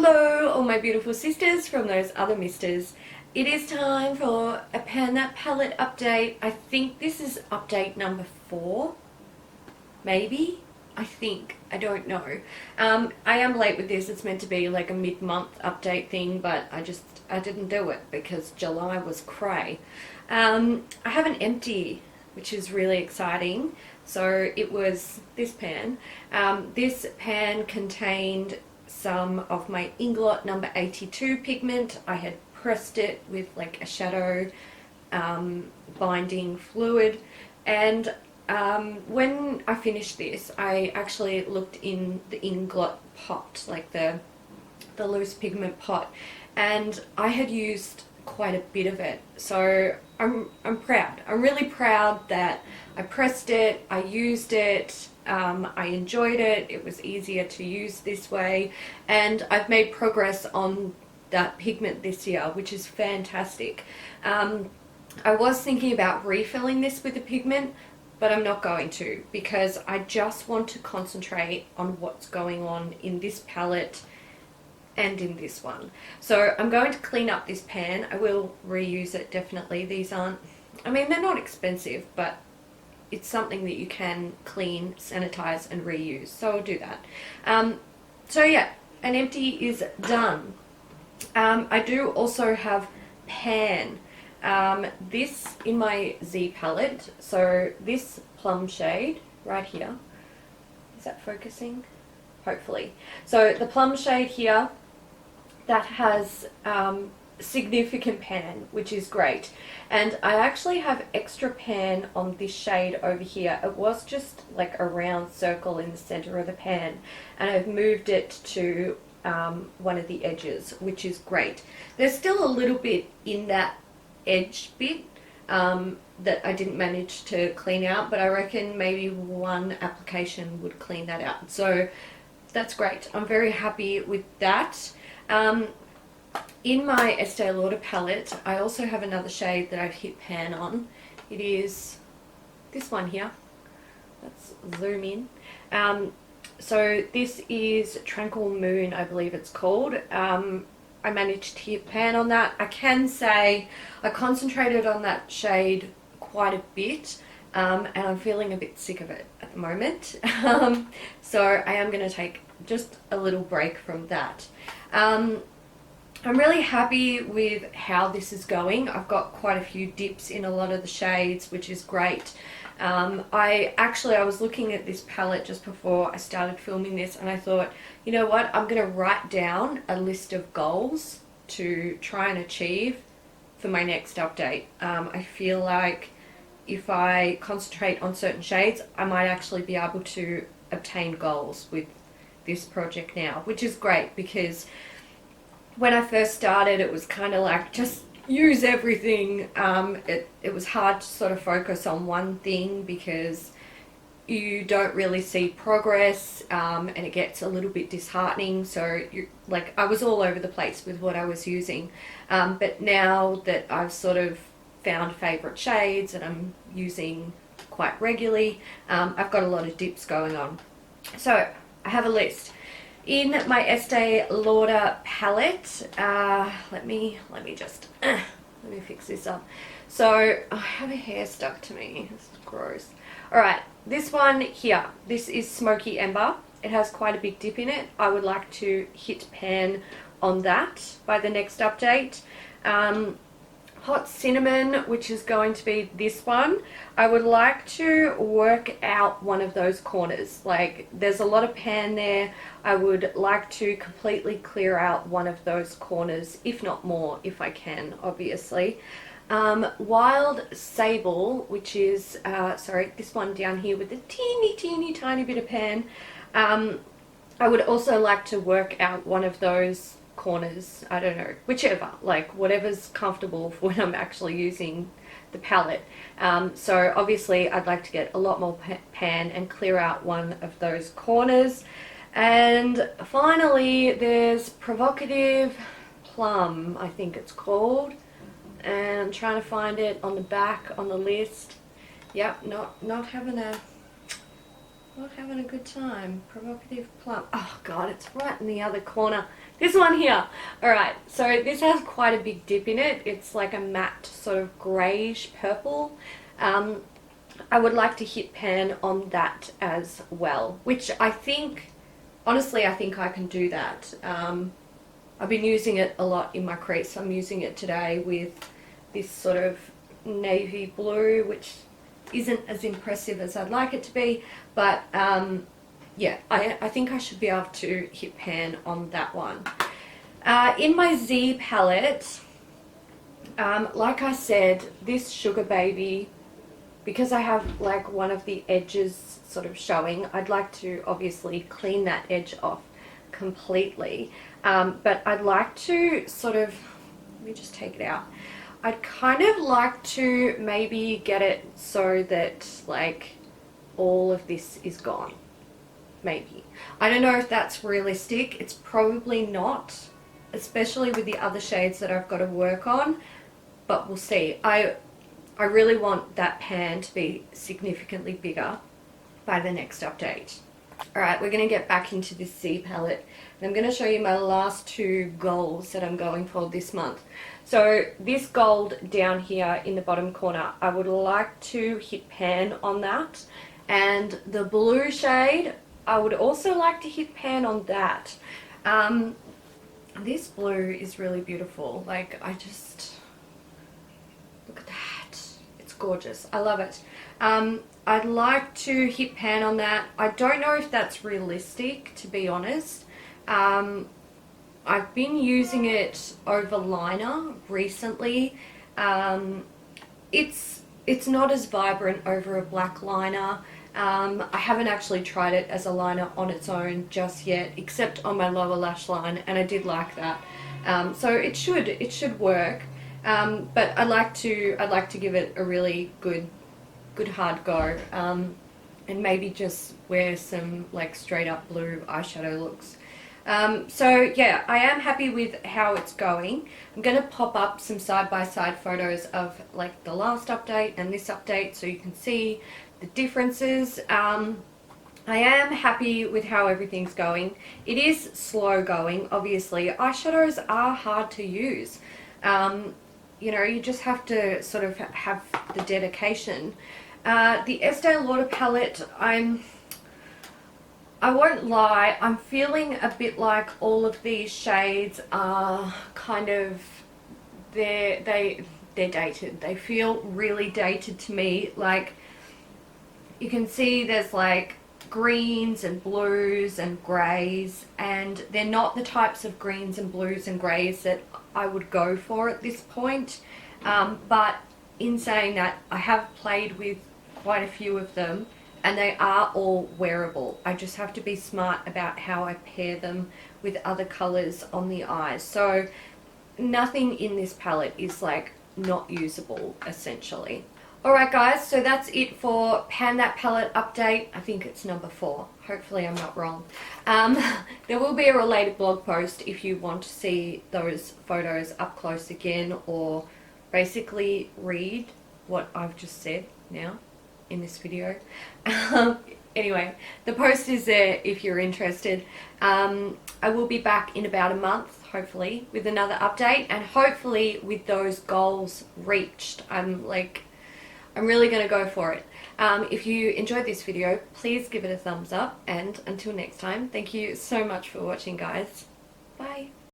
Hello, all my beautiful sisters from those other misters. It is time for a Pan palette update. I think this is update number 4, maybe? I don't know. I am late with this. It's meant to be like a mid-month update thing, but I didn't do it because July was cray. I have an empty, which is really exciting. So it was this pan. This pan contained some of my Inglot number 82 pigment. I had pressed it with like a shadow binding fluid, and when I finished this, I actually looked in the Inglot pot, like the loose pigment pot, and I had used quite a bit of it. So I'm proud. I'm really proud that I pressed it, I used it, I enjoyed it. It was easier to use this way, and I've made progress on that pigment this year, which is fantastic. I was thinking about refilling this with the pigment, but I'm not going to, because I just want to concentrate on what's going on in this palette and in this one. So I'm going to clean up this pan. I will reuse it, definitely. These aren't, I mean, they're not expensive, but it's something that you can clean, sanitize, and reuse. So I'll do that. So yeah, an empty is done. I do also have pan. This in my Z palette. So this plum shade right here. Is that focusing? Hopefully. So the plum shade here, that has significant pan, which is great. And I actually have extra pan on this shade over here. It was just like a round circle in the center of the pan, and I've moved it to one of the edges, which is great. There's still a little bit in that edge bit that I didn't manage to clean out, but I reckon maybe one application would clean that out. So that's great. I'm very happy with that. In my Estee Lauder palette, I also have another shade that I've hit pan on. It is this one here. Let's zoom in. So this is Tranquil Moon, I believe it's called. I managed to hit pan on that. I can say I concentrated on that shade quite a bit, and I'm feeling a bit sick of it at the moment. So I am going to take just a little break from that. I'm really happy with how this is going. I've got quite a few dips in a lot of the shades, which is great. I was looking at this palette just before I started filming this, and I thought, you know what, I'm going to write down a list of goals to try and achieve for my next update. I feel like if I concentrate on certain shades, I might actually be able to obtain goals with this project now, which is great, because when I first started, it was kind of like just use everything. It was hard to sort of focus on one thing because you don't really see progress, and it gets a little bit disheartening. So I was all over the place with what I was using, but now that I've sort of found favorite shades and I'm using quite regularly, I've got a lot of dips going on. So I have a list. In my Estee Lauder palette, let me fix this up. So I have a hair stuck to me. It's gross. All right, this one here. This is Smoky Ember. It has quite a big dip in it. I would like to hit pan on that by the next update. Hot Cinnamon, which is going to be this one. I would like to work out one of those corners. Like, there's a lot of pan there. I would like to completely clear out one of those corners, if not more, if I can, obviously. Wild Sable, which is, this one down here with a teeny tiny bit of pan. I would also like to work out one of those corners. I don't know, whichever, like whatever's comfortable for when I'm actually using the palette. So obviously I'd like to get a lot more pan and clear out one of those corners. And finally there's Provocative Plum, I think it's called, and I'm trying to find it on the back on the list. Yep, not having Not having a good time. Provocative Plum. Oh god, it's right in the other corner. This one here. Alright, so this has quite a big dip in it. It's like a matte sort of greyish purple. I would like to hit pan on that as well, which I think, honestly, I think I can do that. I've been using it a lot in my crease. I'm using it today with this sort of navy blue, which isn't as impressive as I'd like it to be, but yeah, I think I should be able to hit pan on that one. In my Z palette, like I said, this Sugar Baby, because I have like one of the edges sort of showing, I'd like to obviously clean that edge off completely, but I'd like to sort of, let me just take it out. I'd kind of like to maybe get it so that like all of this is gone. Maybe. I don't know if that's realistic. It's probably not, especially with the other shades that I've got to work on, but we'll see. I really want that pan to be significantly bigger by the next update. Alright, we're going to get back into this Z palette, and I'm going to show you my last two goals that I'm going for this month. So this gold down here in the bottom corner, I would like to hit pan on that, and the blue shade, I would also like to hit pan on that. This blue is really beautiful. Like, I just, look at that. It's gorgeous. I love it. I'd like to hit pan on that. I don't know if that's realistic, to be honest. I've been using it over liner recently. It's not as vibrant over a black liner. I haven't actually tried it as a liner on its own just yet, except on my lower lash line, and I did like that. So it should work. But I'd like to give it a really good hard go, and maybe just wear some like straight up blue eyeshadow looks. So yeah, I am happy with how it's going. I'm going to pop up some side-by-side photos of like the last update and this update so you can see the differences. I am happy with how everything's going. It is slow going, obviously. Eyeshadows are hard to use. You know, you just have to sort of have the dedication. The Estee Lauder palette, I won't lie, I'm feeling a bit like all of these shades are kind of, they're dated. They feel really dated to me. Like, you can see there's like greens and blues and greys, and they're not the types of greens and blues and greys that I would go for at this point. But in saying that, I have played with quite a few of them, and they are all wearable. I just have to be smart about how I pair them with other colors on the eyes. So nothing in this palette is like not usable, essentially. Alright guys, so that's it for Pan That Palette update. I think it's number 4. Hopefully I'm not wrong. There will be a related blog post if you want to see those photos up close again, or basically read what I've just said now in this video. Anyway, the post is there if you're interested. I will be back in about a month, hopefully, with another update, and hopefully with those goals reached. I'm really going to go for it. If you enjoyed this video, please give it a thumbs up, and until next time, thank you so much for watching, guys. Bye.